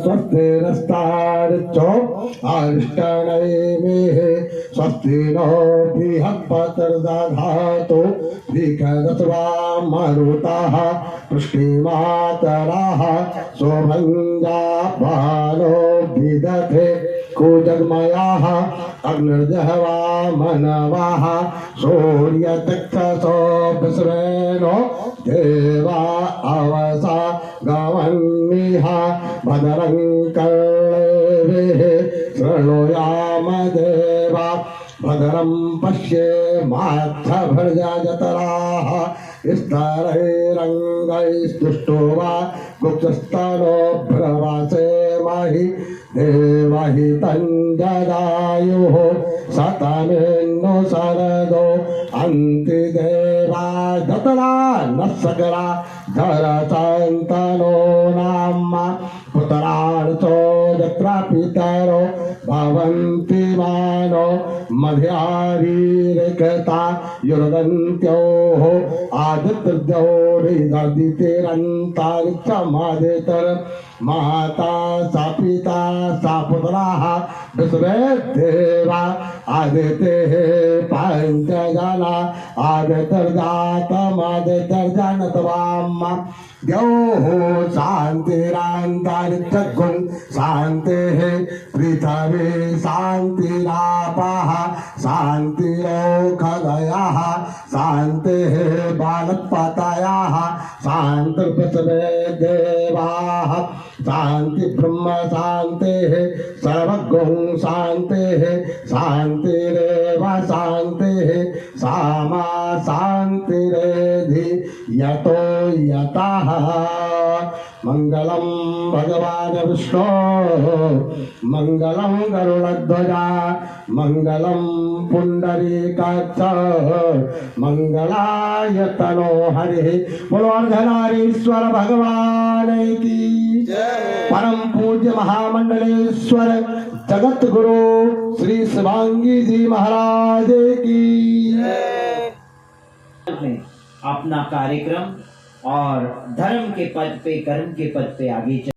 स्वस्तिरस्तार्चो अष्टनैमिः स्वस्ति नो बृहस्पतिर्दधातु भिषजस्वा मरुतः पुष्टिमातरः सोमञ्जा बालो विदधे कुजगमयाः अग्निर्जहवा मनवः सूर्यचक्षसो विश्वेनो देवा अवसा गवन्निः भद्रं कर्णेभिः शृणुयाम देवा भद्रं पश्येमाच्छभर्जतराः स्तरैरङ्गैस्तुष्टो वा गुप्तस्तनो भ्रवासेमहि देवहितं जदायुः शतमेन्नो शरदो अन्तिदेवा दतरा न सकला धरतन्तनो नाम पुत्रार्थो यत्र पितरो भवन्ति मानो मध्यारीरेकता युर्दन्त्योः आदित्यद्योरिददितिरन्तारिक्षमादितर माता सा पिता सा पुत्राः विश्वे देवा आदितेः पञ्चजना आदितर्जातमादितर्जनत्वाम् द्योः शान्तिरान्तरिक्षगुं शान्तिः पृथिवी शान्तिरापः शान्तिरोखदयः शान्तिः बालपतयः शान्तिर्विश्वे देवाः शान्ति ब्रह्म शान्तिः सर्वगुं शान्तिः शान्तिरेव शान्तिः सामा शान्तिरेधि यतो यतः मंगलम भगवान विष्णु मंगलम गरुड़ध्वजा मंगलम पुंडरीकाक्ष मंगलाय तनो हरि बोलो अर्धनारीश्वर भगवान की परम पूज्य महामंडलेश्वर जगत गुरु श्री शिवांगी जी महाराज की अपना कार्यक्रम और धर्म के पद पे कर्म के पद पे आगे